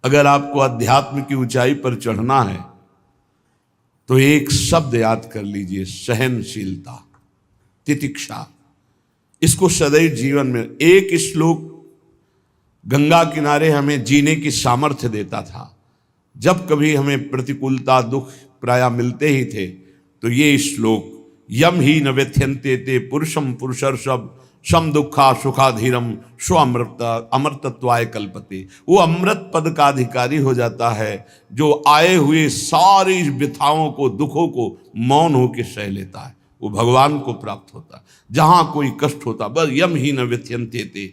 अगर आपको अध्यात्म की ऊंचाई पर चढ़ना है तो एक शब्द याद कर लीजिए, सहनशीलता, तितिक्षा। इसको सदैव जीवन में, एक श्लोक गंगा किनारे हमें जीने की सामर्थ्य देता था। जब कभी हमें प्रतिकूलता दुख प्राय मिलते ही थे तो ये श्लोक, यम ही न व्यथ्यन्ते ते पुरुषम पुरुषर्षभ सम दुखा सुखाधीरम स्व अमृतत्वाय कल्पते। वो अमृत पद का अधिकारी हो जाता है जो आए हुए सारी व्यथाओं को, दुखों को मौन होकर सह लेता है, वो भगवान को प्राप्त होता है। जहां कोई कष्ट होता, बस यम ही न व्यथ्यन्ते ते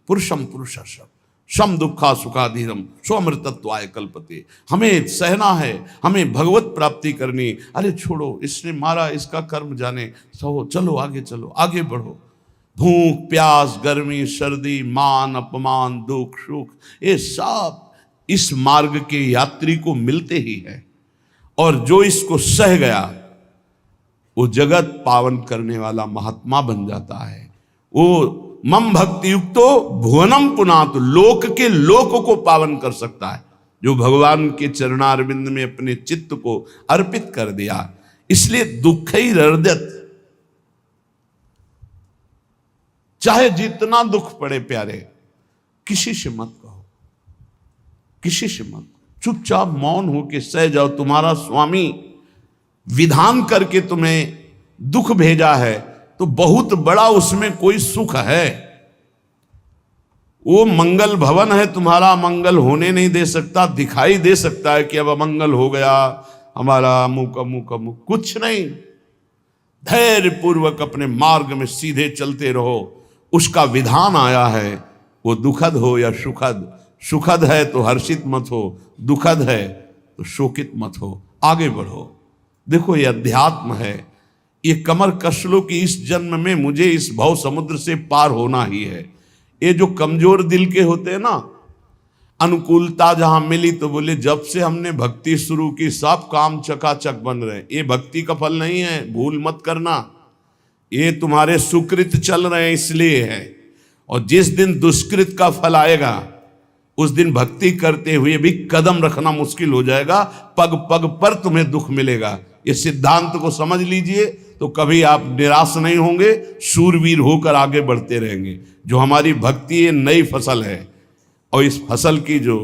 पुरुषम पुरुषर्षभ सम दुखा सुखाधीरम स्वमृतत्वाय कल्पते। हमें सहना है, हमें भगवत प्राप्ति करनी। अरे छोड़ो, इसने मारा, इसका कर्म जाने, सहो, चलो आगे, चलो आगे बढ़ो। भूख प्यास गर्मी सर्दी मान अपमान दुख सुख, ये सब इस मार्ग के यात्री को मिलते ही है। और जो इसको सह गया वो जगत पावन करने वाला महात्मा बन जाता है। वो मम भक्ति युक्तो भुवनम पुनातु, लोक के लोक को पावन कर सकता है जो भगवान के चरणारविंद में अपने चित्त को अर्पित कर दिया। इसलिए दुखैर्हृदयत, चाहे जितना दुख पड़े प्यारे, किसी से मत कहो, किसी से मत, चुपचाप मौन होके सह जाओ। तुम्हारा स्वामी विधान करके तुम्हें दुख भेजा है तो बहुत बड़ा उसमें कोई सुख है। वो मंगल भवन है, तुम्हारा मंगल होने नहीं दे सकता। दिखाई दे सकता है कि अब अमंगल हो गया हमारा, अमुक अमुक अमुक, कुछ नहीं। धैर्य पूर्वक अपने मार्ग में सीधे चलते रहो। उसका विधान आया है, वो दुखद हो या सुखद, सुखद है तो हर्षित मत हो, दुखद है तो शोकित मत हो, आगे बढ़ो। देखो ये अध्यात्म है, ये कमर कस लो कि इस जन्म में मुझे इस भव समुद्र से पार होना ही है। ये जो कमजोर दिल के होते हैं ना, अनुकूलता जहां मिली तो बोले जब से हमने भक्ति शुरू की सब काम चकाचक बन रहे। ये भक्ति का फल नहीं है, भूल मत करना। ये तुम्हारे सुकृत चल रहे हैं इसलिए है। और जिस दिन दुष्कृत का फल आएगा उस दिन भक्ति करते हुए भी कदम रखना मुश्किल हो जाएगा, पग पग पर तुम्हें दुख मिलेगा। ये सिद्धांत को समझ लीजिए तो कभी आप निराश नहीं होंगे, शूरवीर होकर आगे बढ़ते रहेंगे। जो हमारी भक्ति ये नई फसल है और इस फसल की जो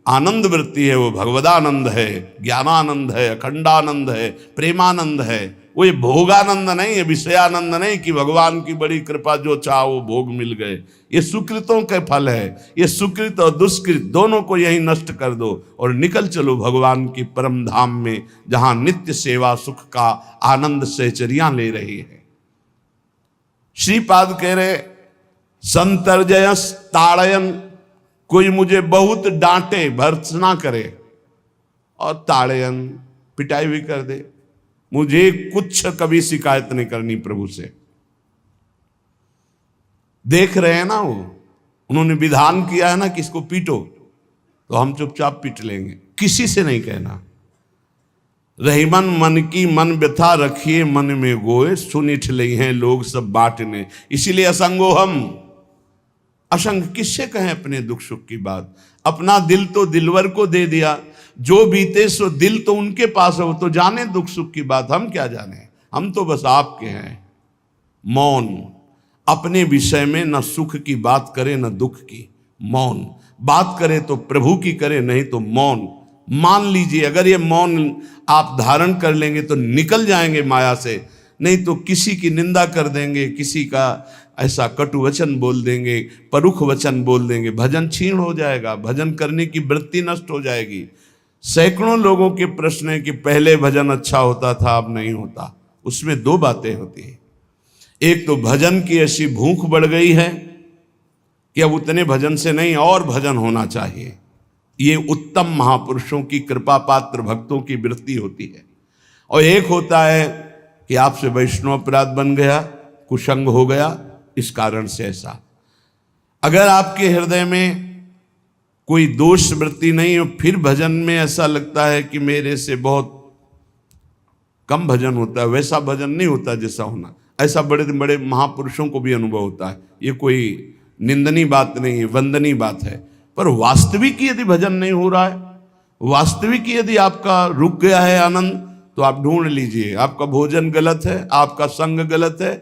आनंद वृत्ति है वो भगवदानंद है, ज्ञानानंद है, अखंडानंद है, प्रेमानंद है। वो ये भोगानंद नहीं है, विषयानंद नहीं कि भगवान की बड़ी कृपा जो चाहो वो भोग मिल गए। ये सुकृतों के फल है। ये सुकृत और दुष्कृत दोनों को यही नष्ट कर दो और निकल चलो भगवान की परम धाम में, जहां नित्य सेवा सुख का आनंद सहचरियां ले रही है। श्रीपाद कह रहे संतर्जयस ताड़यन, कोई मुझे बहुत डांटे भर्त्सना करे और ताड़यन पिटाई भी कर दे, मुझे कुछ कभी शिकायत नहीं करनी प्रभु से। देख रहे हैं ना, वो उन्होंने विधान किया है ना कि इसको पीटो, तो हम चुपचाप पीट लेंगे, किसी से नहीं कहना। रहीमन मन की मन व्यथा रखिए मन में गोए, सुनिठ ले हैं लोग सब बांटने। इसीलिए असंगो हम, असंग किससे कहें अपने दुख सुख की बात। अपना दिल तो दिलवर को दे दिया, जो बीते सो दिल तो उनके पास है, वो तो जाने दुख सुख की बात, हम क्या जाने। हम तो बस आपके हैं। मौन, अपने विषय में न सुख की बात करे न दुख की, मौन। बात करे तो प्रभु की करे, नहीं तो मौन। मान लीजिए अगर ये मौन आप धारण कर लेंगे तो निकल जाएंगे माया से, नहीं तो किसी की निंदा कर देंगे, किसी का ऐसा कटु वचन बोल देंगे, परुख वचन बोल देंगे, भजन छीण हो जाएगा, भजन करने की वृत्ति नष्ट हो जाएगी। सैकड़ों लोगों के प्रश्न है कि पहले भजन अच्छा होता था अब नहीं होता। उसमें दो बातें होती है, एक तो भजन की ऐसी भूख बढ़ गई है कि अब उतने भजन से नहीं और भजन होना चाहिए। ये उत्तम महापुरुषों की कृपा पात्र भक्तों की वृत्ति होती है। और एक होता है कि आपसे वैष्णव अपराध बन गया, कुसंग हो गया, इस कारण से ऐसा। अगर आपके हृदय में कोई दोष वृत्ति नहीं हो, फिर भजन में ऐसा लगता है कि मेरे से बहुत कम भजन होता है, वैसा भजन नहीं होता जैसा होना। ऐसा बड़े बड़े महापुरुषों को भी अनुभव होता है। ये कोई निंदनीय बात नहीं है, वंदनीय बात है। पर वास्तविक यदि भजन नहीं हो रहा है, वास्तविक यदि आपका रुक गया है आनंद, तो आप ढूंढ लीजिए, आपका भोजन गलत है, आपका संग गलत है,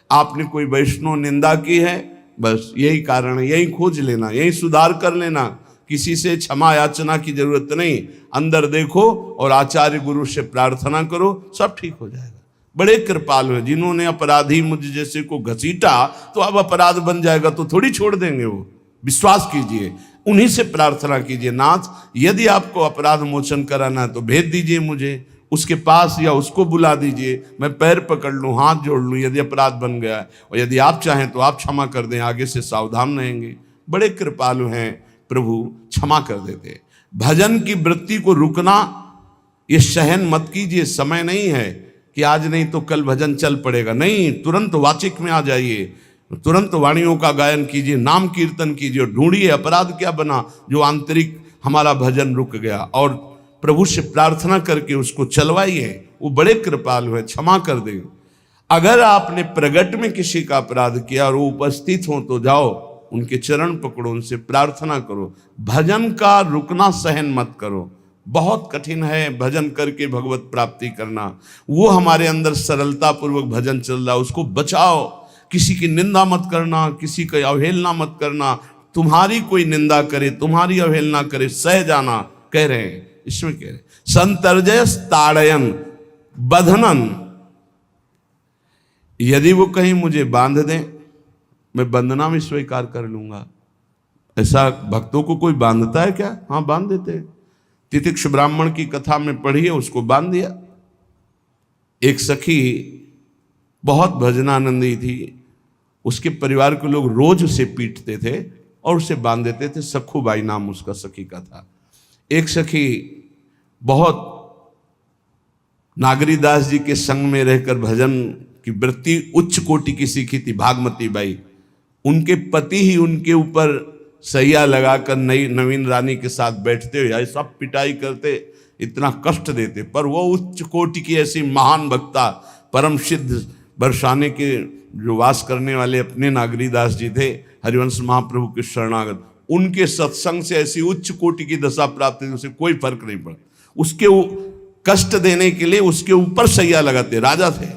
आपने कोई वैष्णव निंदा की है, बस यही कारण है। यही खोज लेना, यही सुधार कर लेना, किसी से क्षमा याचना की जरूरत नहीं। अंदर देखो और आचार्य गुरु से प्रार्थना करो, सब ठीक हो जाएगा। बड़े कृपालु हैं, जिन्होंने अपराधी मुझ जैसे को घसीटा तो अब अपराध बन जाएगा तो थोड़ी छोड़ देंगे वो। विश्वास कीजिए, उन्हीं से प्रार्थना कीजिए, नाथ यदि आपको अपराध मोचन कराना है तो भेज दीजिए मुझे उसके पास, या उसको बुला दीजिए, मैं पैर पकड़ लूँ, हाथ जोड़ लूँ यदि अपराध बन गया है, और यदि आप चाहें तो आप क्षमा कर दें, आगे से सावधान रहेंगे। बड़े कृपालु हैं प्रभु, क्षमा कर देते। भजन की वृत्ति को रुकना ये सहन मत कीजिए। समय नहीं है कि आज नहीं तो कल भजन चल पड़ेगा, नहीं, तुरंत वाचिक में आ जाइए, तुरंत वाणियों का गायन कीजिए, नाम कीर्तन कीजिए, ढूंढिए अपराध क्या बना जो आंतरिक हमारा भजन रुक गया, और प्रभु से प्रार्थना करके उसको चलवाइए। वो बड़े कृपालु है, क्षमा कर देंगे। अगर आपने प्रगट में किसी का अपराध किया और वो उपस्थित हो तो जाओ, उनके चरण पकड़ो, उनसे प्रार्थना करो। भजन का रुकना सहन मत करो। बहुत कठिन है भजन करके भगवत प्राप्ति करना। वो हमारे अंदर सरलता पूर्वक भजन चल रहा है, उसको बचाओ। किसी की निंदा मत करना, किसी की अवहेलना मत करना। तुम्हारी कोई निंदा करे, तुम्हारी अवहेलना करे, सह जाना, कह रहे हैं इसमें, कह रहे संतर्जय ताड़यन बंधनन। यदि वो कहीं मुझे बांध दें, मैं बंधना भी स्वीकार कर लूंगा। ऐसा भक्तों को कोई बांधता है क्या? हाँ, बांध देते हैं। तितिक्ष ब्राह्मण की कथा में पढ़िए, उसको बांध दिया। एक सखी बहुत भजनानंदी थी, उसके परिवार के लोग रोज उसे पीटते थे और उसे बांध देते थे। सखूबाई नाम उसका सखी का था। एक सखी बहुत नागरीदास जी के संग में रहकर भजन की वृत्ति उच्च कोटि की सीखी थी, भागमती बाई। उनके पति ही उनके ऊपर सैया लगाकर नवीन रानी के साथ बैठते हुए ऐसा पिटाई करते, इतना कष्ट देते, पर वो उच्च कोटि की ऐसी महान वक्ता, परम सिद्ध बरसाने के जो वास करने वाले अपने नागरीदास जी थे, हरिवंश महाप्रभु के शरणागत, उनके सत्संग से ऐसी उच्च कोटि की दशा प्राप्त हुई, उसे कोई फर्क नहीं पड़ा। उसके कष्ट देने के लिए उसके ऊपर सैया लगाते, राजा थे,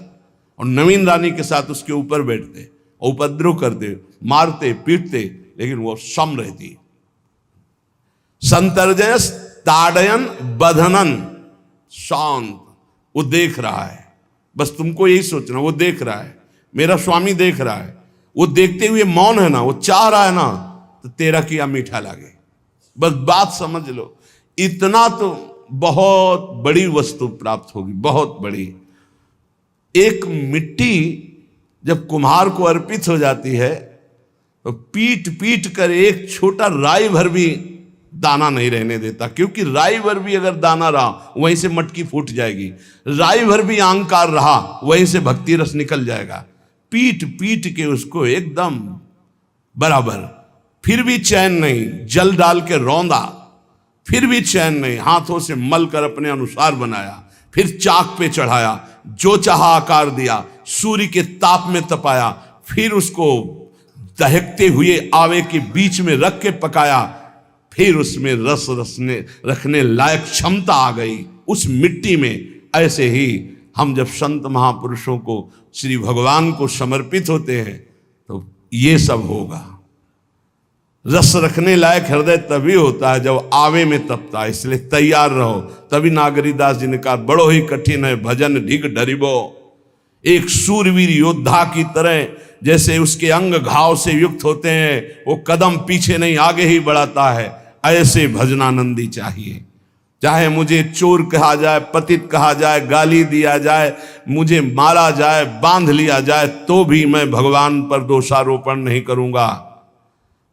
और नवीन रानी के साथ उसके ऊपर बैठते, उपद्रव करते, मारते पीटते, लेकिन वो सम रहती। संतर्जय ताड़यन बंधनन, शांत। वो देख रहा है, बस तुमको यही सोचना, वो देख रहा है, मेरा स्वामी देख रहा है। वो देखते हुए मौन है ना, वो चाह रहा है ना, तो तेरा किया मीठा लागे। बस बात समझ लो, इतना तो बहुत बड़ी वस्तु प्राप्त होगी, बहुत बड़ी। एक मिट्टी जब कुम्हार को अर्पित हो जाती है तो पीट पीट कर एक छोटा राई भर भी दाना नहीं रहने देता, क्योंकि राई भर भी अगर दाना रहा वहीं से मटकी फूट जाएगी, राई भर भी अहंकार रहा वहीं से भक्ति रस निकल जाएगा। पीट पीट के उसको एकदम बराबर, फिर भी चैन नहीं, जल डाल के रौंदा, फिर भी चैन नहीं, हाथों से मल कर अपने अनुसार बनाया, फिर चाक पे चढ़ाया, जो चाहा आकार दिया, सूर्य के ताप में तपाया, फिर उसको दहकते हुए आवे के बीच में रख के पकाया, फिर उसमें रस रखने लायक क्षमता आ गई उस मिट्टी में। ऐसे ही हम जब संत महापुरुषों को, श्री भगवान को समर्पित होते हैं तो ये सब होगा। रस रखने लायक हृदय तभी होता है जब आवे में तपता है, इसलिए तैयार रहो। तभी नागरीदास जी ने कहा, बड़ो ही कठिन है भजन ढिग डरिबो। एक सूरवीर योद्धा की तरह जैसे उसके अंग घाव से युक्त होते हैं, वो कदम पीछे नहीं आगे ही बढ़ाता है, ऐसे भजनानंदी चाहिए। चाहे मुझे चोर कहा जाए, पतित कहा जाए, गाली दिया जाए, मुझे मारा जाए, बांध लिया जाए, तो भी मैं भगवान पर दोषारोपण नहीं करूंगा।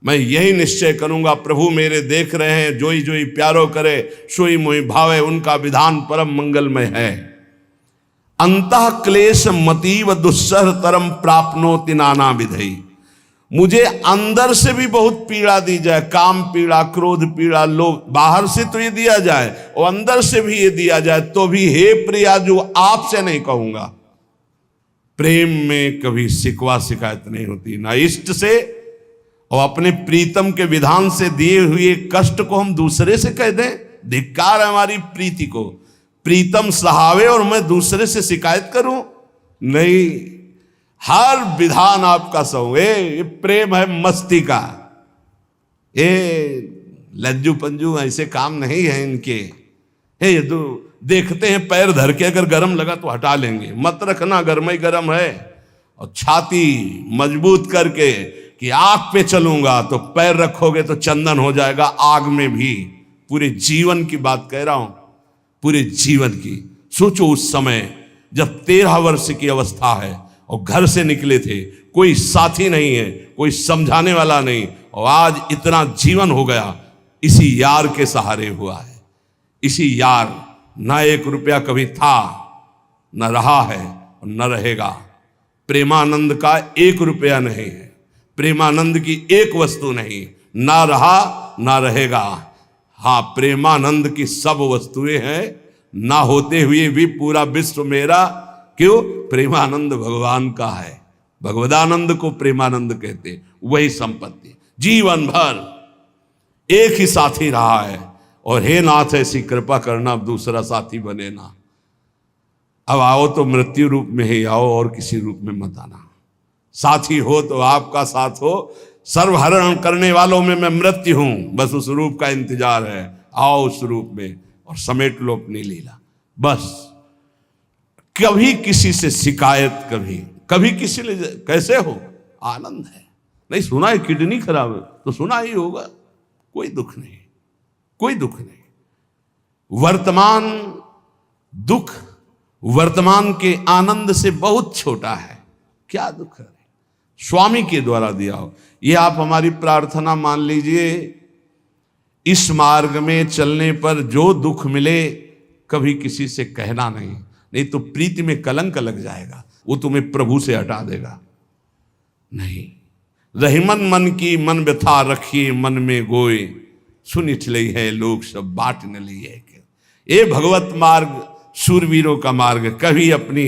मैं यही निश्चय करूंगा, प्रभु मेरे देख रहे हैं, जोई जोई प्यारो करे सोई मोई भावे, उनका विधान परम मंगलमय है। अंतः क्लेश मतीव दुस्सह तरम प्राप्नोति नाना विधई। मुझे अंदर से भी बहुत पीड़ा दी जाए, काम पीड़ा, क्रोध पीड़ा, लोग बाहर से तो ये दिया जाए और अंदर से भी ये दिया जाए, तो भी हे प्रिया जो आपसे नहीं कहूंगा। प्रेम में कभी शिकवा शिकायत नहीं होती, ना इष्ट से और अपने प्रीतम के विधान से दिए हुए कष्ट को हम दूसरे से कह दें? धिक्कार है हमारी प्रीति को। प्रीतम सहावे और मैं दूसरे से शिकायत करूं? नहीं, हर विधान आपका सहो। ये प्रेम है मस्ती का, ये लज्जू पंजू ऐसे काम नहीं है इनके। ये तो देखते हैं पैर धर के, अगर गर्म लगा तो हटा लेंगे, मत रखना गर्म ही गर्म है। और छाती मजबूत करके कि आग पे चलूंगा, तो पैर रखोगे तो चंदन हो जाएगा आग में भी। पूरे जीवन की बात कह रहा हूं, पूरे जीवन की। सोचो उस समय जब 13 वर्ष की अवस्था है और घर से निकले थे, कोई साथी नहीं है, कोई समझाने वाला नहीं, और आज इतना जीवन हो गया इसी यार के सहारे हुआ है। इसी यार, ना 1 रुपया कभी था, न रहा है और न रहेगा। प्रेमानंद का 1 रुपया नहीं है, प्रेमानंद की 1 वस्तु नहीं, ना रहा ना रहेगा। हाँ, प्रेमानंद की सब वस्तुएं हैं, ना होते हुए भी पूरा विश्व मेरा। क्यों? प्रेमानंद भगवान का है। भगवदानंद को प्रेमानंद कहते। वही संपत्ति जीवन भर एक ही साथी रहा है। और हे नाथ, ऐसी कृपा करना, अब दूसरा साथी बने ना। अब आओ तो मृत्यु रूप में ही आओ, और किसी रूप में मत आना। साथी हो तो आपका साथ हो। सर्वहरण करने वालों में मैं मृत्यु हूं, बस उस रूप का इंतजार है। आओ उस रूप में और समेट लो अपनी लीला। बस कभी किसी से शिकायत, कभी किसी ने कैसे हो, आनंद है। नहीं सुना है किडनी खराब है, तो सुना ही होगा, कोई दुख नहीं, कोई दुख नहीं। वर्तमान दुख वर्तमान के आनंद से बहुत छोटा है। क्या दुख है? स्वामी के द्वारा दिया हो। ये आप हमारी प्रार्थना मान लीजिए। इस मार्ग में चलने पर जो दुख मिले, कभी किसी से कहना नहीं, नहीं तो प्रीति में कलंक लग जाएगा, वो तुम्हें प्रभु से हटा देगा। नहीं, रहीमन मन की मन व्यथा रखिए मन में गोए, सुनिठ लई है लोग सब बाट न लिए। ये भगवत मार्ग शूरवीरों का मार्ग। कभी अपनी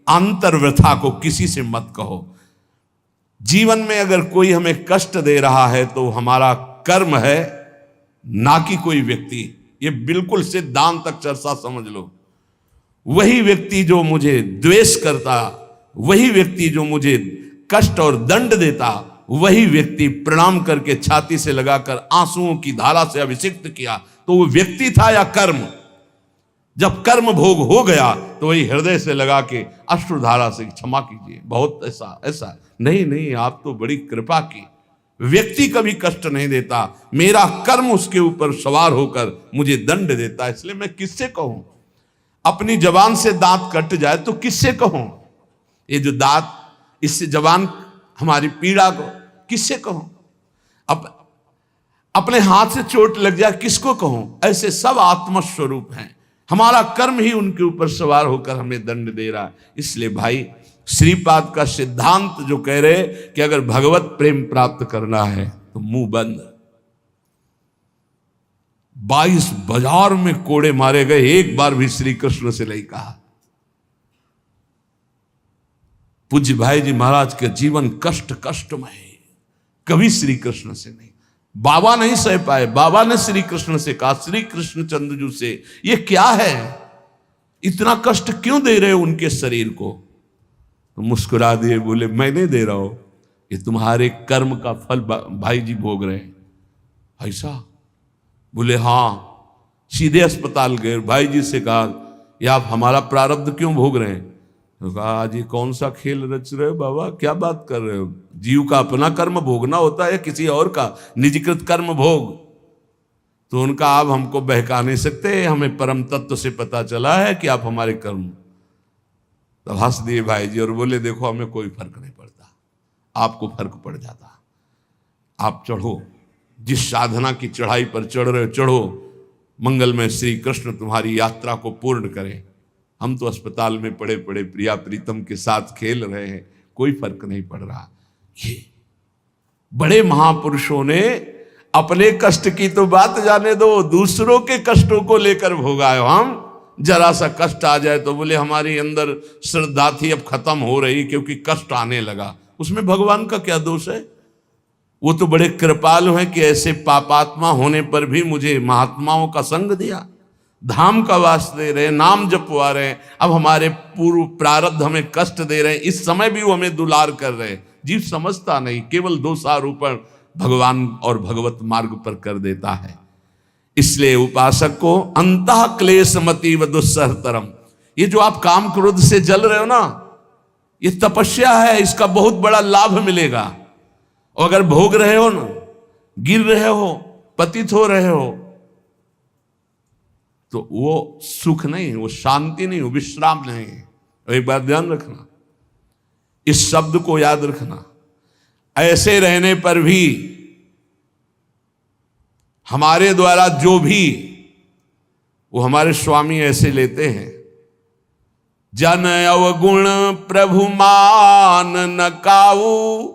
अंतर व्यथा को किसी से मत कहो। जीवन में अगर कोई हमें कष्ट दे रहा है तो हमारा कर्म है, ना कि कोई व्यक्ति। ये बिल्कुल सिद्धांत तक चर्चा समझ लो। वही व्यक्ति जो मुझे द्वेष करता, वही व्यक्ति जो मुझे कष्ट और दंड देता, वही व्यक्ति प्रणाम करके छाती से लगाकर आंसुओं की धारा से अभिषिक्त किया, तो वो व्यक्ति था या कर्म? जब कर्म भोग हो गया तो वही हृदय से लगा के अश्रुधारा से क्षमा कीजिए, बहुत ऐसा नहीं, आप तो बड़ी कृपा की। व्यक्ति कभी कष्ट नहीं देता, मेरा कर्म उसके ऊपर सवार होकर मुझे दंड देता। इसलिए मैं किससे कहूं? अपनी जबान से दांत कट जाए तो किससे कहूं? ये जो दांत, इससे जबान हमारी पीड़ा को किससे कहूं? अपने हाथ से चोट लग जाए किसको कहूं? ऐसे सब आत्मस्वरूप हैं। हमारा कर्म ही उनके ऊपर सवार होकर हमें दंड दे रहा है। इसलिए भाई, श्रीपाद का सिद्धांत जो कह रहे कि अगर भगवत प्रेम प्राप्त करना है तो मुंह बंद। 22 बाजार में कोड़े मारे गए, एक बार भी श्री कृष्ण से नहीं कहा। पूज्य भाई जी महाराज के जीवन कष्टमय, कभी श्री कृष्ण से नहीं। बाबा नहीं सह पाए, बाबा ने श्री कृष्ण से कहा, श्री कृष्ण चंद्रजू से, ये क्या है, इतना कष्ट क्यों दे रहे हो उनके शरीर को? तो मुस्कुरा दिए, बोले मैं नहीं दे रहा हूं, ये तुम्हारे कर्म का फल भाई जी भोग रहे हैं। ऐसा? बोले हाँ। सीधे अस्पताल गए, भाई जी से कहा, ये आप हमारा प्रारब्ध क्यों भोग रहे हैं? तो कहा, आज ये कौन सा खेल रच रहे हो बाबा, क्या बात कर रहे हो? जीव का अपना कर्म भोगना होता है, किसी और का निजीकृत कर्म भोग? तो उनका आप हमको बहका नहीं सकते, हमें परम तत्व से पता चला है कि आप हमारे कर्म। तो हंस दिए भाई जी और बोले, देखो हमें कोई फर्क नहीं पड़ता, आपको फर्क पड़ जाता। आप चढ़ो, जिस साधना की चढ़ाई पर चढ़ रहे हो चढ़ो, मंगलमय श्री कृष्ण तुम्हारी यात्रा को पूर्ण करें। हम तो अस्पताल में पड़े पड़े प्रिया प्रीतम के साथ खेल रहे हैं, कोई फर्क नहीं पड़ रहा। ये बड़े महापुरुषों ने अपने कष्ट की तो बात जाने दो, दूसरों के कष्टों को लेकर भोगाए। हम जरा सा कष्ट आ जाए तो बोले हमारी अंदर श्रद्धा थी अब खत्म हो रही क्योंकि कष्ट आने लगा। उसमें भगवान का क्या दोष है? वो तो बड़े कृपालु हैं कि ऐसे पापात्मा होने पर भी मुझे महात्माओं का संग दिया, धाम का वास दे रहे हैं, नाम जपवा रहे हैं। अब हमारे पूर्व प्रारब्ध हमें कष्ट दे रहे हैं, इस समय भी वो हमें दुलार कर रहे हैं। जीव समझता नहीं, केवल दोषारोपण भगवान और भगवत मार्ग पर कर देता है। इसलिए उपासक को अंतः क्लेश मति व दुस्सहतरम, ये जो आप काम क्रोध से जल रहे हो ना, ये तपस्या है, इसका बहुत बड़ा लाभ मिलेगा। और अगर भोग रहे हो ना, गिर रहे हो, पतित हो रहे हो, तो वो सुख नहीं, वो शांति नहीं, वो विश्राम नहीं है। और एक बात ध्यान रखना, इस शब्द को याद रखना, ऐसे रहने पर भी हमारे द्वारा जो भी वो हमारे स्वामी ऐसे लेते हैं, जन अवगुण प्रभु मान न काऊ,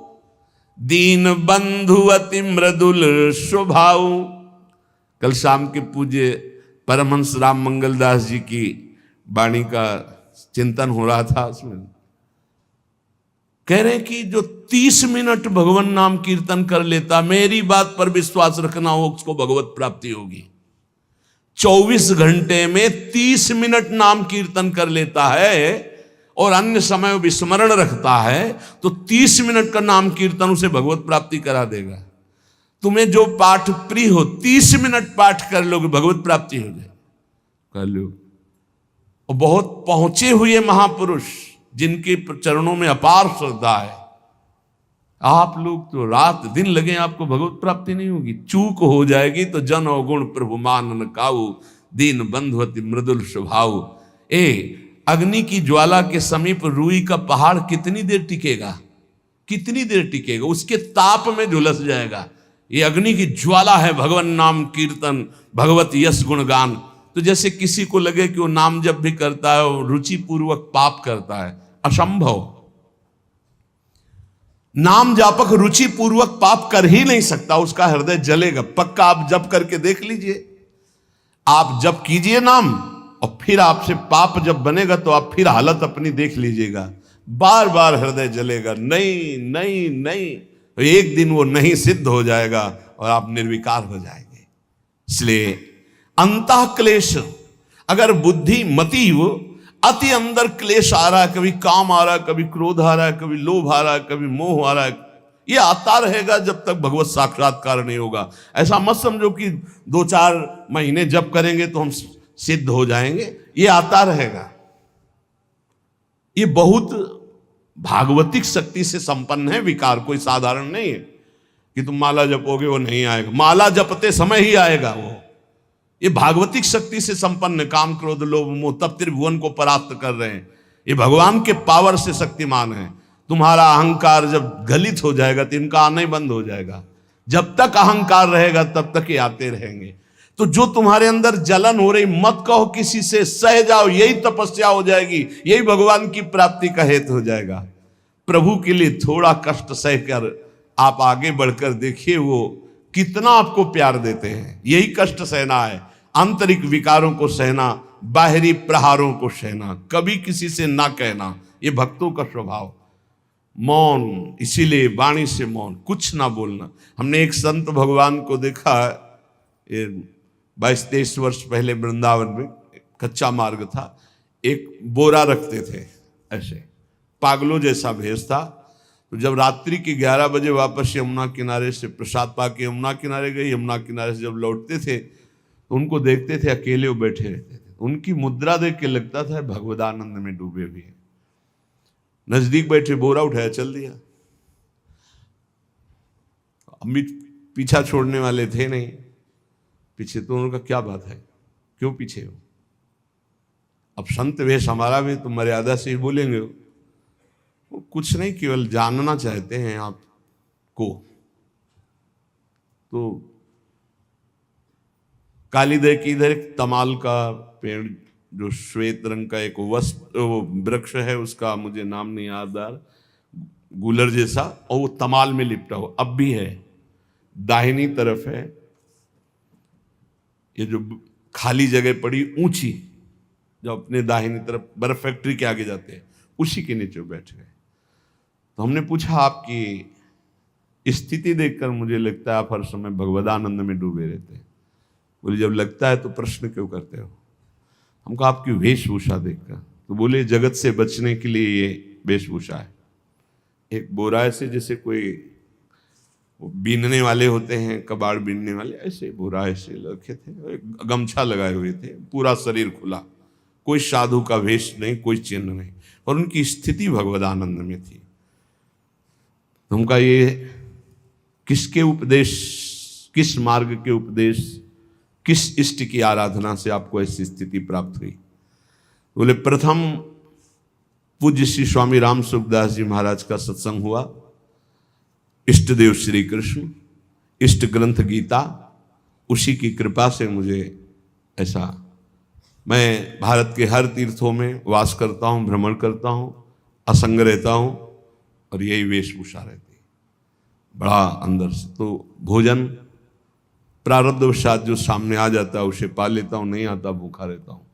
दीन बंधु अति मृदुल स्वभाव। कल शाम के पूज्य परमहंस राम मंगलदास जी की वाणी का चिंतन हो रहा था, उसमें कह रहे कि जो 30 मिनट भगवान नाम कीर्तन कर लेता, मेरी बात पर विश्वास रखना हो, उसको भगवत प्राप्ति होगी। 24 घंटे में 30 मिनट नाम कीर्तन कर लेता है और अन्य समय विस्मरण रखता है, तो 30 मिनट का नाम कीर्तन उसे भगवत प्राप्ति करा देगा। तुम्हें जो पाठ प्रिय हो, 30 मिनट पाठ कर लोगे, भगवत प्राप्ति हो जाए, कर लो। और बहुत पहुंचे हुए महापुरुष जिनके चरणों में अपार श्रद्धा है, आप लोग तो रात दिन लगे, आपको भगवत प्राप्ति नहीं होगी। चूक हो जाएगी तो जन अवगुण प्रभु मान न काऊ, दीन बंधु अति मृदुल स्वभाव। अग्नि की ज्वाला के समीप रुई का पहाड़ कितनी देर टिकेगा, कितनी देर टिकेगा, उसके ताप में झुलस जाएगा। ये अग्नि की ज्वाला है भगवान नाम कीर्तन, भगवत यश गुणगान। तो जैसे किसी को लगे कि वो नाम जब भी करता है वो रुचि पूर्वक पाप करता है, असंभव। नाम जापक रुचि पूर्वक पाप कर ही नहीं सकता, उसका हृदय जलेगा। पक्का आप जप करके देख लीजिए, आप जप कीजिए नाम, और फिर आपसे पाप जब बनेगा तो आप फिर हालत अपनी देख लीजिएगा, बार बार हृदय जलेगा, नहीं नहीं नहीं। तो एक दिन वो नहीं सिद्ध हो जाएगा और आप निर्विकार हो जाएंगे। इसलिए अंतः क्लेश, अगर बुद्धि मति वो अति अंदर क्लेश आ रहा है, कभी काम आ रहा है, कभी क्रोध आ रहा है, कभी लोभ आ रहा है, कभी मोह आ रहा है, ये आता रहेगा जब तक भगवत साक्षात्कार नहीं होगा। ऐसा मत समझो कि 2-4 महीने जप करेंगे तो हम सिद्ध हो जाएंगे, ये आता रहेगा। ये बहुत भागवतिक शक्ति से संपन्न है विकार, कोई साधारण नहीं है कि तुम माला जपोगे वो नहीं आएगा, माला जपते समय ही आएगा वो। ये भागवतिक शक्ति से संपन्न, काम क्रोध लोभ मोह तब त्रिभुवन को परास्त कर रहे हैं। ये भगवान के पावर से शक्तिमान है। तुम्हारा अहंकार जब गलित हो जाएगा तो इनका आना ही बंद हो जाएगा। जब तक अहंकार रहेगा तब तक ये आते रहेंगे। तो जो तुम्हारे अंदर जलन हो रही, मत कहो किसी से, सह जाओ, यही तपस्या हो जाएगी, यही भगवान की प्राप्ति का हेतु हो जाएगा। प्रभु के लिए थोड़ा कष्ट सहकर आप आगे बढ़कर देखिए वो कितना आपको प्यार देते हैं। यही कष्ट सहना है, आंतरिक विकारों को सहना, बाहरी प्रहारों को सहना, कभी किसी से ना कहना, ये भक्तों का स्वभाव। मौन, इसीलिए वाणी से मौन, कुछ ना बोलना। हमने एक संत भगवान को देखा, 22-23 वर्ष पहले वृंदावन में कच्चा मार्ग था, एक बोरा रखते थे, ऐसे पागलों जैसा भेष था। तो जब रात्रि के 11 बजे वापस यमुना किनारे से प्रसाद पाके यमुना किनारे गए, यमुना किनारे से जब लौटते थे तो उनको देखते थे अकेले वो बैठे रहते थे। उनकी मुद्रा देख के लगता था भगवदानंद में डूबे हुए हैं। नजदीक बैठे, बोरा उठाया, चल दिया। अम्मी पीछा छोड़ने वाले थे नहीं पीछे, तो उनका क्या बात है, क्यों पीछे हो? अब संत वेश हमारा भी तो मर्यादा से ही बोलेंगे। वो कुछ नहीं, केवल जानना चाहते हैं आपको। तो कालीदह की इधर एक तमाल का पेड़, जो श्वेत रंग का एक वृक्ष है, उसका मुझे नाम नहीं याद आ रहा, गुलर जैसा, और वो तमाल में लिपटा हुआ अब भी है। दाहिनी तरफ है ये जो खाली जगह पड़ी ऊंची, जो अपने दाहिनी तरफ बर्फ फैक्ट्री के आगे जाते हैं, उसी के नीचे बैठ गए। तो हमने पूछा आपकी स्थिति देखकर मुझे लगता है आप हर समय भगवदानंद में डूबे रहते हैं। बोले जब लगता है तो प्रश्न क्यों करते हो? हमको आपकी वेशभूषा देखकर, तो बोले जगत से बचने के लिए ये वेशभूषा है। एक बोरा से जैसे कोई बीनने वाले होते हैं, कबाड़ बीनने वाले, ऐसे बोरा ऐसे रखे थे, गमछा लगाए हुए थे, पूरा शरीर खुला, कोई साधु का वेश नहीं, कोई चिन्ह नहीं, और उनकी स्थिति भगवदानंद में थी। उनका ये किसके उपदेश, किस मार्ग के उपदेश, किस इष्ट की आराधना से आपको ऐसी स्थिति प्राप्त हुई? बोले प्रथम पूज्य श्री स्वामी राम सुखदास जी महाराज का सत्संग हुआ, इष्ट देव श्री कृष्ण, इष्ट ग्रंथ गीता, उसी की कृपा से मुझे ऐसा, मैं भारत के हर तीर्थों में वास करता हूँ, भ्रमण करता हूँ, असंग रहता हूँ, और यही वेशभूषा रहती है बड़ा अंदर से। तो भोजन प्रारब्धवशात जो सामने आ जाता है उसे पा लेता हूँ, नहीं आता भूखा रहता हूँ।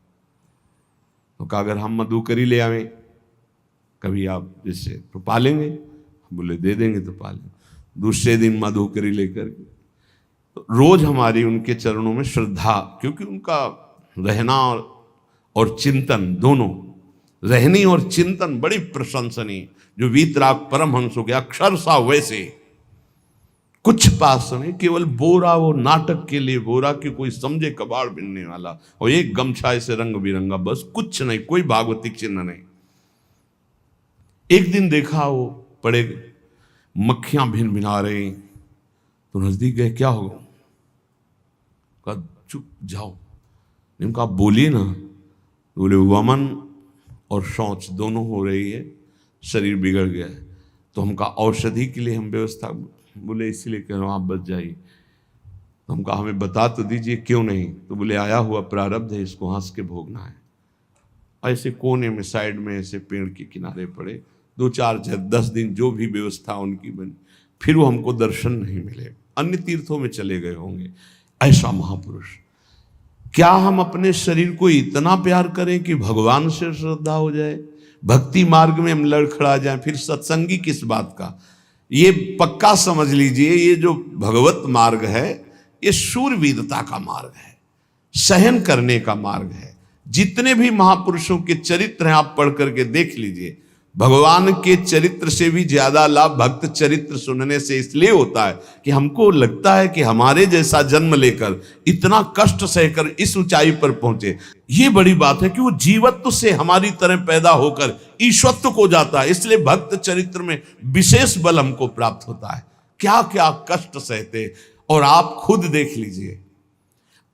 तो कहा अगर हम मधुकरी ले आवें कभी आप जिससे तो पालेंगे, बोले दे देंगे तो पालेंगे। दूसरे दिन मधुकरी लेकर के, तो रोज हमारी उनके चरणों में श्रद्धा, क्योंकि उनका रहना और चिंतन दोनों, रहनी और चिंतन बड़ी प्रशंसनीय। जो वीतराग परमहंसों के अक्षर सा वैसे, कुछ पास नहीं, केवल बोरा, वो नाटक के लिए बोरा कि कोई समझे कबाड़ बिनने वाला, और एक गमछा ऐसे रंग बिरंगा, बस कुछ नहीं, कोई भागवतिक चिन्ह नहीं। एक दिन देखा वो पड़े मक्खियां भिन भिना रही, तो नजदीक गए, क्या होगा? कहा चुप जाओ। इनका आप बोलिए ना। बोले वमन और शौच दोनों हो रही है, शरीर बिगड़ गया है, तो हमका औषधि के लिए हम व्यवस्था, बोले इसलिए कह रहा हूँ आप बच जाइए। तो हम कहा हमें बता तो दीजिए क्यों नहीं? तो बोले आया हुआ प्रारब्ध है, इसको हंस के भोगना है। ऐसे कोने में साइड में ऐसे पेड़ के किनारे पड़े, 2-4-10 दिन जो भी व्यवस्था उनकी बनी, फिर वो हमको दर्शन नहीं मिले, अन्य तीर्थों में चले गए होंगे। ऐसा महापुरुष, क्या हम अपने शरीर को इतना प्यार करें कि भगवान से श्रद्धा हो जाए, भक्ति मार्ग में हम लड़खड़ा जाएं, फिर सत्संगी किस बात का? ये पक्का समझ लीजिए, ये जो भगवत मार्ग है ये शूरवीरता का मार्ग है, सहन करने का मार्ग है। जितने भी महापुरुषों के चरित्र हैं आप पढ़ करके देख लीजिए, भगवान के चरित्र से भी ज्यादा लाभ भक्त चरित्र सुनने से इसलिए होता है कि हमको लगता है कि हमारे जैसा जन्म लेकर इतना कष्ट सहकर इस ऊंचाई पर पहुंचे, ये बड़ी बात है कि वो जीवत्व से हमारी तरह पैदा होकर ईश्वत्व को जाता है। इसलिए भक्त चरित्र में विशेष बल हमको प्राप्त होता है। क्या क्या कष्ट सहते, और आप खुद देख लीजिए,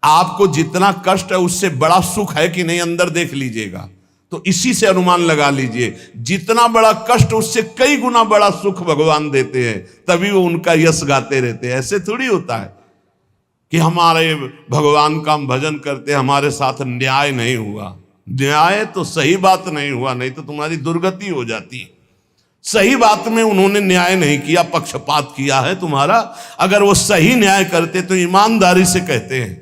आपको जितना कष्ट है उससे बड़ा सुख है कि नहीं, अंदर देख लीजिएगा तो इसी से अनुमान लगा लीजिए, जितना बड़ा कष्ट उससे कई गुना बड़ा सुख भगवान देते हैं, तभी वो उनका यश गाते रहते हैं। ऐसे थोड़ी होता है कि हमारे भगवान का हम भजन करते, हमारे साथ न्याय नहीं हुआ। न्याय तो सही बात नहीं हुआ, नहीं तो तुम्हारी दुर्गति हो जाती। सही बात में उन्होंने न्याय नहीं किया, पक्षपात किया है तुम्हारा। अगर वो सही न्याय करते तो ईमानदारी से कहते हैं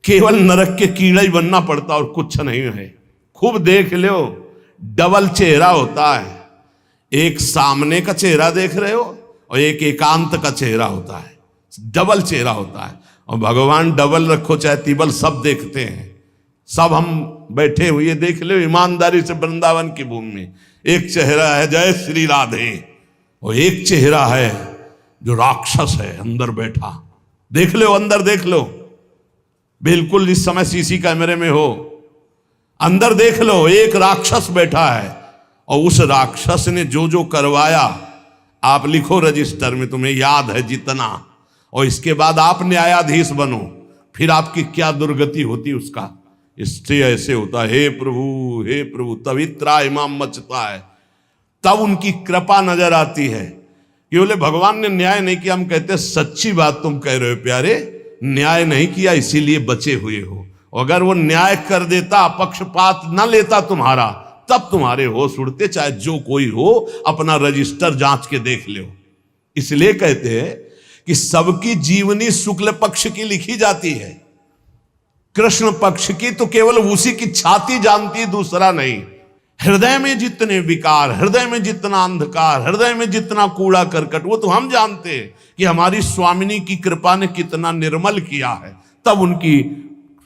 केवल नरक के कीड़ा ही बनना पड़ता और कुछ नहीं है। खूब देख लो, डबल चेहरा होता है, एक सामने का चेहरा देख रहे हो और एक एकांत का चेहरा होता है, डबल चेहरा होता है। और भगवान डबल रखो चाहे तिबल, सब देखते हैं। सब हम बैठे हुए देख लो ईमानदारी से वृंदावन की भूमि में, एक चेहरा है जय श्री राधे, और एक चेहरा है जो राक्षस है अंदर बैठा। देख लो, अंदर देख लो, बिल्कुल इस समय सीसी कैमरे में हो, अंदर देख लो, एक राक्षस बैठा है, और उस राक्षस ने जो जो करवाया आप लिखो रजिस्टर में, तुम्हें याद है जितना, और इसके बाद आप न्यायाधीश बनो, फिर आपकी क्या दुर्गति होती उसका। इससे ऐसे होता है, हे प्रभु, तभी त्राहिमाम मचता है, तब उनकी कृपा नजर आती है कि बोले भगवान ने न्याय नहीं किया। हम कहते सच्ची बात तुम कह रहे हो प्यारे, न्याय नहीं किया इसीलिए बचे हुए हो। अगर वो न्याय कर देता, पक्षपात न लेता तुम्हारा, तब तुम्हारे होश उड़ते, चाहे जो कोई हो, अपना रजिस्टर जांच के देख लो। इसलिए कहते हैं कि सबकी जीवनी शुक्ल पक्ष की लिखी जाती है, कृष्ण पक्ष की तो केवल उसी की छाती जानती, दूसरा नहीं। हृदय में जितने विकार, हृदय में जितना अंधकार, हृदय में जितना कूड़ा करकट, वो तो हम जानते हैं कि हमारी स्वामिनी की कृपा ने कितना निर्मल किया है। तब उनकी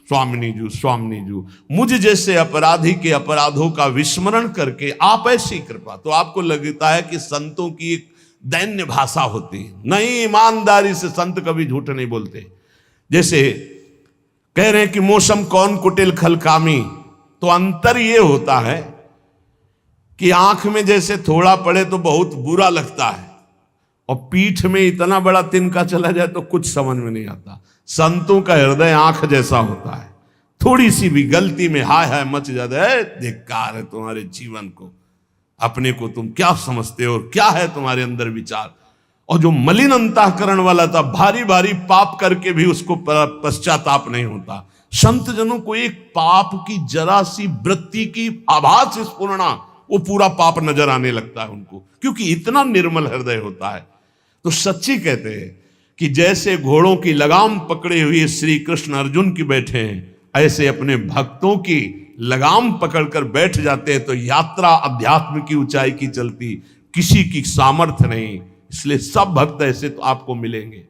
स्वामिनी जू मुझ जैसे अपराधी के अपराधों का विस्मरण करके आप ऐसी कृपा, तो आपको लगता है कि संतों की एक दैन्य भाषा होती है। नहीं, ईमानदारी से संत कभी झूठ नहीं बोलते। जैसे कह रहे हैं कि मौसम कौन कुटिल खलकामी, तो अंतर ये होता है कि आंख में जैसे थोड़ा पड़े तो बहुत बुरा लगता है, और पीठ में इतना बड़ा तिनका चला जाए तो कुछ समझ में नहीं आता। संतों का हृदय आंख जैसा होता है, थोड़ी सी भी गलती में हाय हाय मच जाता है। धिक्कार है तुम्हारे जीवन को, अपने को तुम क्या समझते हो, क्या है तुम्हारे अंदर विचार। और जो मलिन अंतःकरण वाला था, भारी भारी पाप करके भी उसको पश्चाताप नहीं होता। संत जनों को एक पाप की जरा सी वृत्ति की आभास स्फुरना, वो पूरा पाप नजर आने लगता है उनको, क्योंकि इतना निर्मल हृदय होता है। तो सच्ची कहते हैं कि जैसे घोड़ों की लगाम पकड़े हुए श्री कृष्ण अर्जुन की बैठे हैं, ऐसे अपने भक्तों की लगाम पकड़कर बैठ जाते हैं, तो यात्रा अध्यात्म की ऊंचाई की चलती, किसी की सामर्थ्य नहीं। इसलिए सब भक्त ऐसे तो आपको मिलेंगे।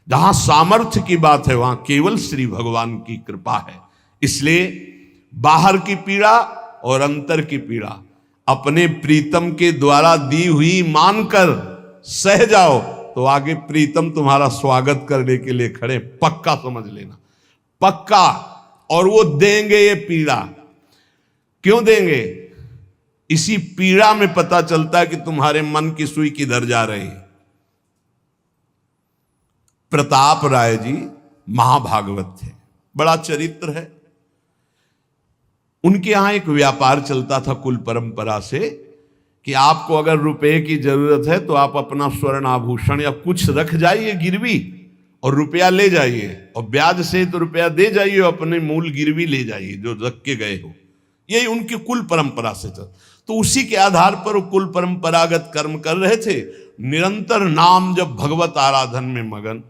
जहां सामर्थ्य की बात है वहां केवल श्री भगवान की कृपा है। इसलिए बाहर की पीड़ा और अंतर की पीड़ा अपने प्रीतम के द्वारा दी हुई मानकर सह जाओ, तो आगे प्रीतम तुम्हारा स्वागत करने के लिए खड़े, पक्का समझ लेना, पक्का। और वो देंगे ये पीड़ा। क्यों देंगे? इसी पीड़ा में पता चलता है कि तुम्हारे मन की सुई किधर जा रही है। प्रताप राय जी महाभागवत थे, बड़ा चरित्र है। उनके यहां एक व्यापार चलता था कुल परंपरा से कि आपको अगर रुपए की जरूरत है तो आप अपना स्वर्ण आभूषण या कुछ रख जाइए गिरवी, और रुपया ले जाइए, और ब्याज से तो रुपया दे जाइए, अपने मूल गिरवी ले जाइए जो रख के गए हो। यही उनकी कुल परंपरा से चल। तो उसी के आधार पर वो कुल परंपरागत कर्म कर रहे थे। निरंतर नाम जब भगवत आराधन में मगन।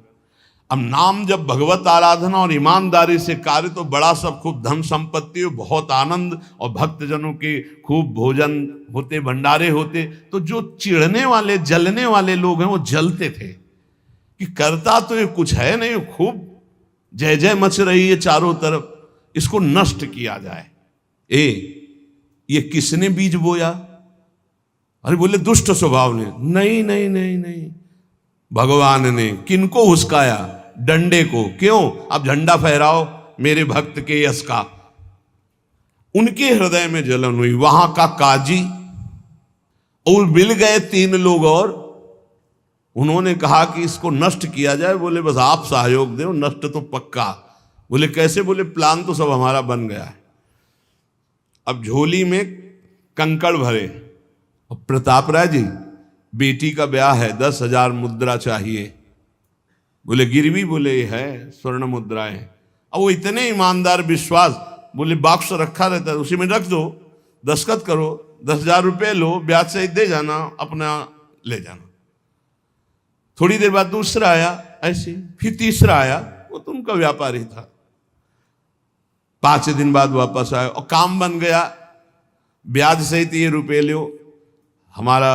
अब नाम जब भगवत आराधना और ईमानदारी से कार्य, तो बड़ा सब खूब धन संपत्ति, बहुत आनंद, और भक्तजनों के खूब भोजन होते, भंडारे होते। तो जो चिढ़ने वाले जलने वाले लोग हैं वो जलते थे कि करता तो ये कुछ है नहीं, खूब जय जय मच रही है चारों तरफ, इसको नष्ट किया जाए। ये किसने बीज बोया? अरे बोले दुष्ट स्वभाव ने। नहीं नहीं नहीं नहीं, भगवान ने। किनको हुस्काया? डंडे को। क्यों? अब झंडा फहराओ मेरे भक्त के यश का। उनके हृदय में जलन हुई। वहां का काजी और मिल गए 3 लोग, और उन्होंने कहा कि इसको नष्ट किया जाए। बोले बस आप सहयोग दो, नष्ट तो पक्का। बोले कैसे? बोले प्लान तो सब हमारा बन गया है। अब झोली में कंकड़ भरे, और प्रताप राय जी बेटी का ब्याह है, 10,000 मुद्रा चाहिए। बोले गिरवी? बोले है स्वर्ण मुद्राएं। अब वो इतने ईमानदार विश्वास, बोले बॉक्स रखा रहता है उसी में रख दो, दस्तखत करो, 10,000 रुपये लो, ब्याज सहित दे जाना, अपना ले जाना। थोड़ी देर बाद दूसरा आया ऐसे, फिर तीसरा आया, वो तो उनका व्यापारी था। 5 दिन बाद वापस आया और काम बन गया, ब्याज सहित ये रुपये लो, हमारा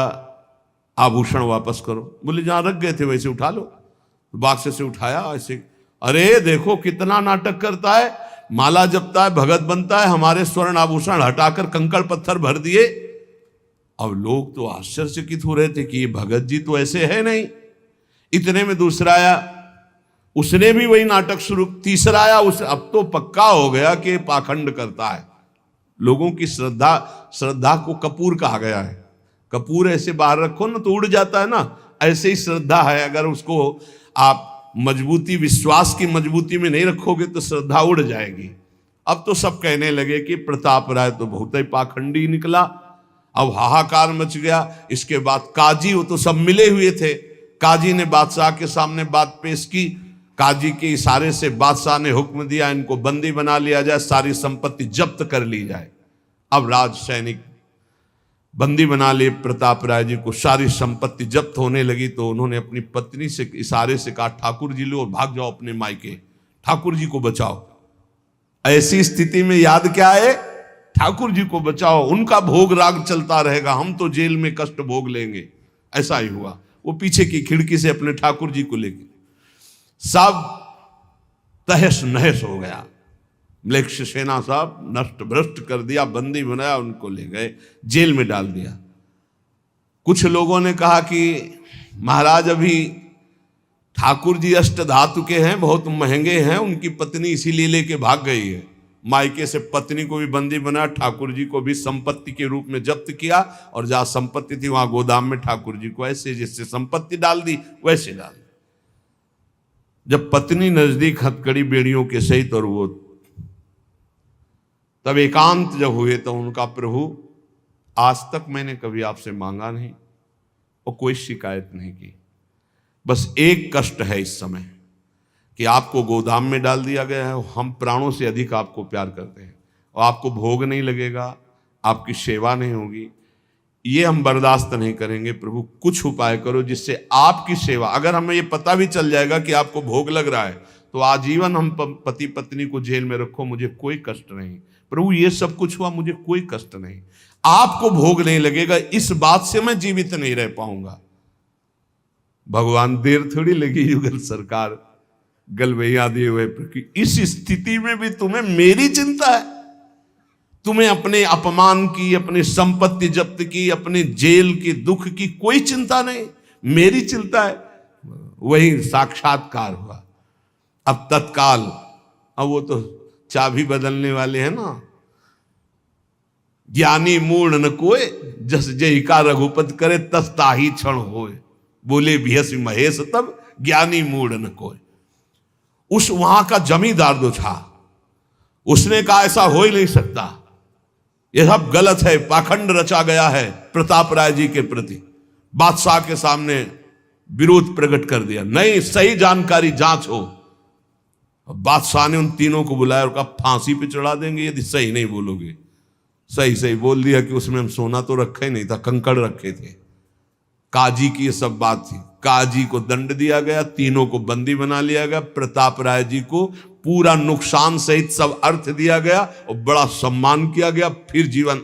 आभूषण वापस करो। बोले जहां रख गए थे वैसे उठा लो। बाक्स से उठाया ऐसे। अरे देखो कितना नाटक करता है, माला जपता है, भगत बनता है, हमारे स्वर्ण आभूषण हटाकर कंकड़ पत्थर भर दिए। अब लोग तो आश्चर्यचकित हो रहे थे कि ये भगत जी तो ऐसे है नहीं। इतने में दूसरा आया, उसने भी वही नाटक शुरू। तीसरा आया, उस अब तो पक्का हो गया कि पाखंड करता है। लोगों की श्रद्धा को कपूर कहा गया है। कपूर ऐसे बाहर रखो ना तो उड़ जाता है ना, ऐसे ही श्रद्धा है। अगर उसको आप मजबूती, विश्वास की मजबूती में नहीं रखोगे तो श्रद्धा उड़ जाएगी। अब तो सब कहने लगे कि प्रताप राय तो बहुत ही पाखंडी निकला। अब हाहाकार मच गया। इसके बाद काजी, वो तो सब मिले हुए थे, काजी ने बादशाह के सामने बात पेश की। काजी के इशारे से बादशाह ने हुक्म दिया इनको बंदी बना लिया जाए, सारी संपत्ति जब्त कर ली जाए। अब राज सैनिक बंदी बना लिए प्रताप राय जी को, सारी संपत्ति जब्त होने लगी। तो उन्होंने अपनी पत्नी से इशारे से कहा ठाकुर जी लो और भाग जाओ अपने मायके, ठाकुर जी को बचाओ। ऐसी स्थिति में याद क्या है? ठाकुर जी को बचाओ, उनका भोग राग चलता रहेगा, हम तो जेल में कष्ट भोग लेंगे। ऐसा ही हुआ। वो पीछे की खिड़की से अपने ठाकुर जी को लेके सब तहस नहस हो गया। म्लेच्छ सेना साहब नष्ट भ्रष्ट कर दिया, बंदी बनाया, उनको ले गए, जेल में डाल दिया। कुछ लोगों ने कहा कि महाराज अभी ठाकुर जी अष्ट धातु के हैं, बहुत महंगे हैं, उनकी पत्नी इसीलिए लेके भाग गई है। मायके से पत्नी को भी बंदी बनाया, ठाकुर जी को भी संपत्ति के रूप में जब्त किया, और जहां संपत्ति थी वहां गोदाम में ठाकुर जी को ऐसे जैसे संपत्ति डाल दी वैसे डाल दी। जब पत्नी नजदीक हथकड़ी बेड़ियों के सहित और वो तब एकांत जब हुए तो उनका प्रभु आज तक मैंने कभी आपसे मांगा नहीं और कोई शिकायत नहीं की, बस एक कष्ट है इस समय कि आपको गोदाम में डाल दिया गया है, हम प्राणों से अधिक आपको प्यार करते हैं और आपको भोग नहीं लगेगा, आपकी सेवा नहीं होगी, ये हम बर्दाश्त नहीं करेंगे। प्रभु कुछ उपाय करो जिससे आपकी सेवा, अगर हमें ये पता भी चल जाएगा कि आपको भोग लग रहा है तो आजीवन हम पति पत्नी को जेल में रखो, मुझे कोई कष्ट नहीं। प्रभु ये सब कुछ हुआ, मुझे कोई कष्ट नहीं, आपको भोग नहीं लगेगा, इस बात से मैं जीवित नहीं रह पाऊंगा। भगवान देर थोड़ी लगी युगल सरकार गलवैया दिए हुए, इस स्थिति में भी तुम्हें मेरी चिंता है, तुम्हें अपने अपमान की, अपनी संपत्ति जब्त की, अपने जेल की दुख की कोई चिंता नहीं, मेरी चिंता है। वही साक्षात्कार हुआ। अब तत्काल, अब वो तो चाबी बदलने वाले हैं ना, ज्ञानी मूढ़ न कोय, जस जय का रघुपत करे तस ताही क्षण होए, बोले भियस महेश तब ज्ञानी मूढ़ न कोय। उस वहां का जमींदार जो था उसने कहा ऐसा हो ही नहीं सकता, यह सब गलत है, पाखंड रचा गया है प्रताप राय जी के प्रति। बादशाह के सामने विरोध प्रकट कर दिया, नहीं सही जानकारी जांच हो। बादशाह ने उन तीनों को बुलाया और कहा फांसी पे चढ़ा देंगे यदि सही नहीं बोलोगे। सही सही बोल दिया कि उसमें हम सोना तो रखा ही नहीं था, कंकड़ रखे थे। काजी की ये सब बात थी। काजी को दंड दिया गया, तीनों को बंदी बना लिया गया, प्रताप राय जी को पूरा नुकसान सहित सब अर्थ दिया गया और बड़ा सम्मान किया गया। फिर जीवन,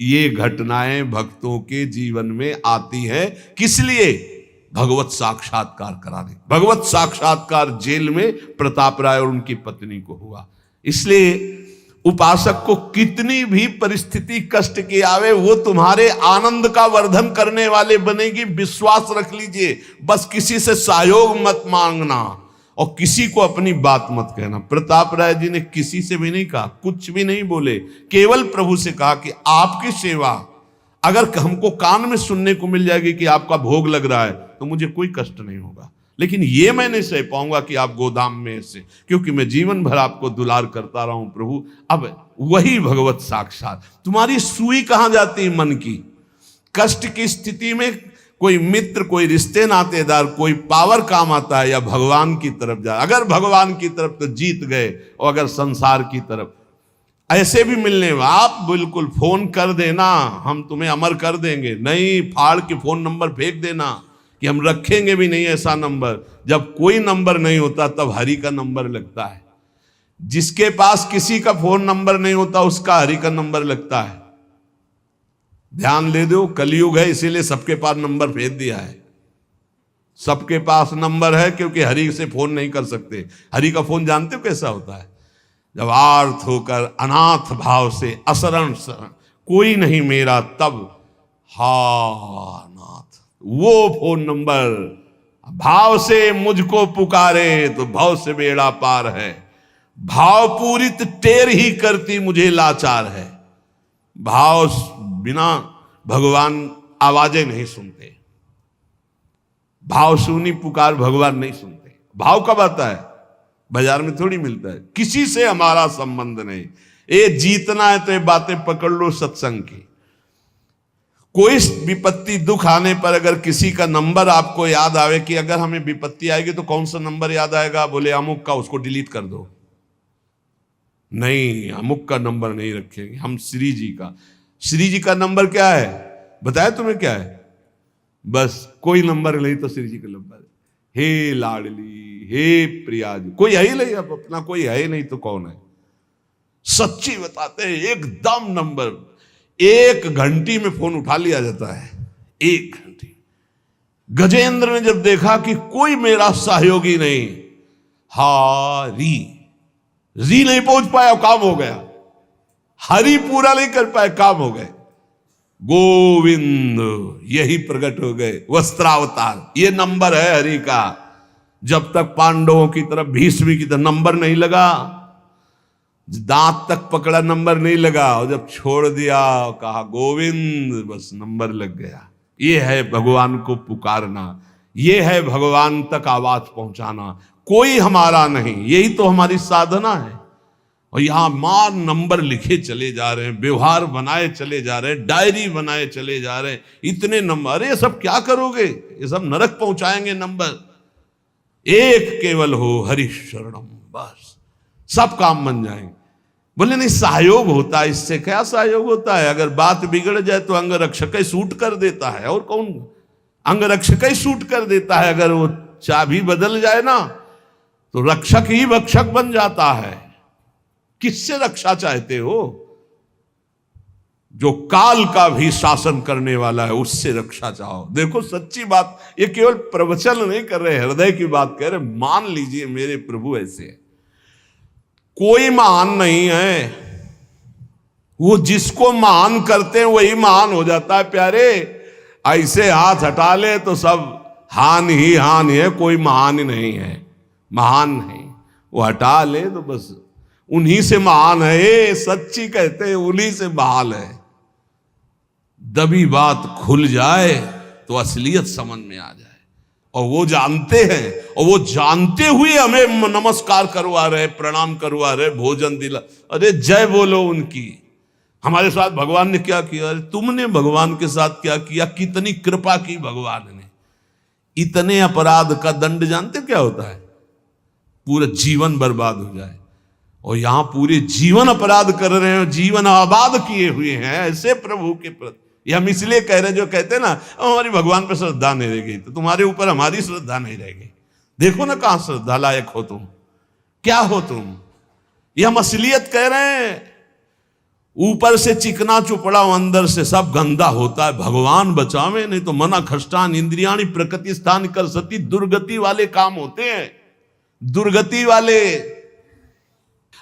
ये घटनाएं भक्तों के जीवन में आती है किस लिए? भगवत साक्षात्कार कराने। भगवत साक्षात्कार जेल में प्रताप राय और उनकी पत्नी को हुआ। इसलिए उपासक को कितनी भी परिस्थिति कष्ट की आवे, वो तुम्हारे आनंद का वर्धन करने वाले बनेगी, विश्वास रख लीजिए। बस किसी से सहयोग मत मांगना और किसी को अपनी बात मत कहना। प्रताप राय जी ने किसी से भी नहीं कहा, कुछ भी नहीं बोले, केवल प्रभु से कहा कि आपकी सेवा अगर हमको कान में सुनने को मिल जाएगी कि आपका भोग लग रहा है तो मुझे कोई कष्ट नहीं होगा, लेकिन ये मैं नहीं सह पाऊंगा कि आप गोदाम में ऐसे, क्योंकि मैं जीवन भर आपको दुलार करता रहा हूं प्रभु। अब वही भगवत साक्षात। तुम्हारी सुई कहां जाती है मन की? कष्ट की स्थिति में कोई मित्र, कोई रिश्ते नातेदार, कोई पावर काम आता है या भगवान की तरफ जा? अगर भगवान की तरफ तो जीत गए, और अगर संसार की तरफ ऐसे भी मिलने, आप बिल्कुल फोन कर देना, हम तुम्हें अमर कर देंगे, नहीं फाड़ के फोन नंबर फेंक देना कि हम रखेंगे भी नहीं ऐसा नंबर। जब कोई नंबर नहीं होता तब हरि का नंबर लगता है। जिसके पास किसी का फोन नंबर नहीं होता उसका हरि का नंबर लगता है। ध्यान दे दो, कलयुग है इसीलिए सबके पास नंबर भेज दिया है। सबके पास नंबर है क्योंकि हरि से फोन नहीं कर सकते। हरि का फोन जानते हो कैसा होता है? जब आर्थ होकर अनाथ भाव से असरण कोई नहीं मेरा, तब हा नाथ, वो फोन नंबर। भाव से मुझको पुकारे तो भाव से बेड़ा पार है, भाव पूरित टेर ही करती मुझे लाचार है। भाव बिना भगवान आवाजें नहीं सुनते, भाव सुनी पुकार भगवान नहीं सुनते। भाव कब आता है? बाजार में थोड़ी मिलता है। किसी से हमारा संबंध नहीं। ये जीतना है तो ये बातें पकड़ लो सत्संग की। कोई विपत्ति दुख आने पर अगर किसी का नंबर आपको याद आवे कि अगर हमें विपत्ति आएगी तो कौन सा नंबर याद आएगा? बोले अमुक का, उसको डिलीट कर दो। नहीं, अमुक का नंबर नहीं रखेंगे हम, श्री जी का। श्री जी का नंबर क्या है बताया तुम्हें? क्या है? बस कोई नंबर नहीं तो श्री जी का नंबर है। हे लाडली, हे प्रिया जी, कोई है ही नहीं, अब अपना कोई है ही नहीं तो कौन है? सच्ची बताते हैं, एकदम नंबर। 1 घंटी में फोन उठा लिया जाता है, 1 घंटी। गजेंद्र ने जब देखा कि कोई मेरा सहयोगी नहीं, हारी री नहीं पहुंच पाया, काम हो गया। हरि पूरा नहीं कर पाए, काम हो गए। गोविंद यही प्रकट हो गए, वस्त्रावतार। ये नंबर है हरि का। जब तक पांडवों की तरफ, भीष्म की तरफ नंबर नहीं लगा, दांत तक पकड़ा, नंबर नहीं लगा, और जब छोड़ दिया, कहा गोविंद, बस नंबर लग गया। ये है भगवान को पुकारना, ये है भगवान तक आवाज पहुंचाना। कोई हमारा नहीं, यही तो हमारी साधना है। और यहां मां नंबर लिखे चले जा रहे हैं, व्यवहार बनाए चले जा रहे हैं, डायरी बनाए चले जा रहे हैं, इतने नंबर। अरे ये सब क्या करोगे, ये सब नरक पहुंचाएंगे नंबर। एक केवल हो हरि शरणम, बस सब काम बन जाएंगे। बोले नहीं, सहयोग होता है, इससे क्या सहयोग होता है? अगर बात बिगड़ जाए तो अंग रक्षक ही सूट कर देता है, और कौन? अंग रक्षक ही सूट कर देता है। अगर वो चाबी बदल जाए ना तो रक्षक ही भक्षक बन जाता है। किससे रक्षा चाहते हो? जो काल का भी शासन करने वाला है, उससे रक्षा चाहो। देखो सच्ची बात, ये केवल प्रवचन नहीं कर रहे, हृदय की बात कह रहे। मान लीजिए मेरे प्रभु ऐसे है, कोई महान नहीं है, वो जिसको महान करते हैं वही महान हो जाता है प्यारे। ऐसे हाथ हटा ले तो सब हान ही हान है, कोई महान ही नहीं है, महान नहीं। वो हटा ले तो बस उन्हीं से महान है, सच्ची कहते हैं उन्हीं से महान है। दबी बात खुल जाए तो असलियत समझ में आ जाए, और वो जानते हैं, और वो जानते हुए हमें नमस्कार करवा रहे, प्रणाम करवा रहे, भोजन दिला। अरे जय बोलो उनकी। हमारे साथ भगवान ने क्या किया? अरे तुमने भगवान के साथ क्या किया? कितनी कृपा की भगवान ने। इतने अपराध का दंड जानते क्या होता है? पूरा जीवन बर्बाद हो जाए। और यहां पूरे जीवन अपराध कर रहे हैं, जीवन आबाद किए हुए हैं ऐसे प्रभु के प्रति। ये हम इसलिए कह रहे हैं, जो कहते हैं ना हमारी भगवान पर श्रद्धा नहीं रह गई, तो तुम्हारे ऊपर हमारी श्रद्धा नहीं रह गई। देखो ना कहां श्रद्धा लायक हो तुम, क्या हो तुम। ये हम असलियत कह रहे हैं। ऊपर से चिकना चुपड़ा, अंदर से सब गंदा होता है। भगवान बचावे, नहीं तो मना खष्टान इंद्रियाणी प्रकृति स्थान कर सती। दुर्गति वाले काम होते हैं, दुर्गति वाले।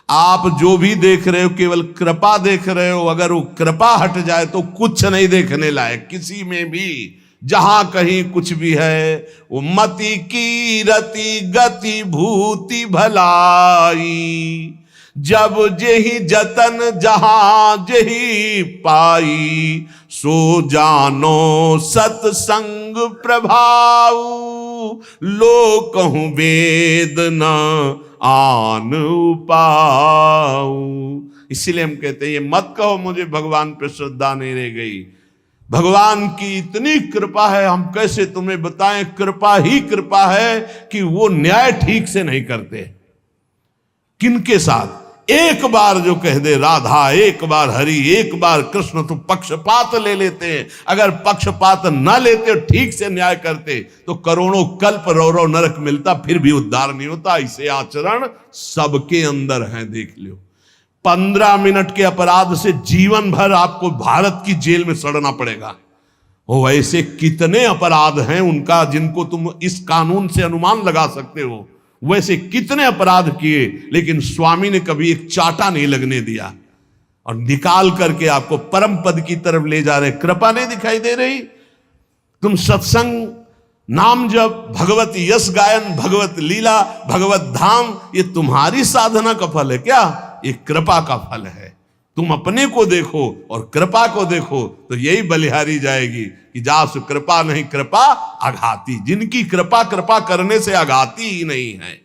आप जो भी देख रहे हो केवल कृपा देख रहे हो। अगर वो कृपा हट जाए तो कुछ नहीं देखने लायक किसी में भी। जहां कहीं कुछ भी है वो मति की रति गति भूति भलाई। जब जेहि जतन जहां जेहि पाई। सो जानो सत्संग प्रभाव। लोक कहूं वेद न आन उपाऊ। इसीलिए हम कहते हैं ये मत कहो मुझे भगवान पे श्रद्धा नहीं रह गई। भगवान की इतनी कृपा है, हम कैसे तुम्हें बताएं। कृपा ही कृपा है कि वो न्याय ठीक से नहीं करते। किनके साथ? एक बार जो कह दे राधा, एक बार हरि, एक बार कृष्ण, तो पक्षपात ले लेते हैं। अगर पक्षपात ना लेते, ठीक से न्याय करते, तो करोड़ों कल्प रो नरक मिलता, फिर भी उद्धार नहीं होता। इसे आचरण सबके अंदर है, देख लो। 15 मिनट के अपराध से जीवन भर आपको भारत की जेल में सड़ना पड़ेगा। वो ऐसे कितने अपराध हैं उनका, जिनको तुम इस कानून से अनुमान लगा सकते हो। वैसे कितने अपराध किए, लेकिन स्वामी ने कभी एक चाटा नहीं लगने दिया, और निकाल करके आपको परम पद की तरफ ले जा रहे। कृपा नहीं दिखाई दे रही? तुम सत्संग, नाम जप, भगवत यश गायन, भगवत लीला, भगवत धाम, ये तुम्हारी साधना का फल है क्या? ये कृपा का फल है। तुम अपने को देखो और कृपा को देखो, तो यही बलिहारी जाएगी कि जासु कृपा नहीं कृपा आघाती। जिनकी कृपा कृपा करने से आघाती ही नहीं है।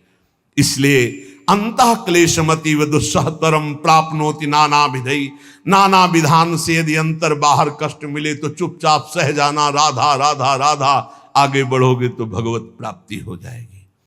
इसलिए अंतः क्लेशमति व दुस्सहतरम प्राप्नोति नाना विधि। नाना विधान से यदि अंतर बाहर कष्ट मिले तो चुपचाप सह जाना। राधा राधा राधा, आगे बढ़ोगे तो भगवत प्राप्ति हो जाएगी।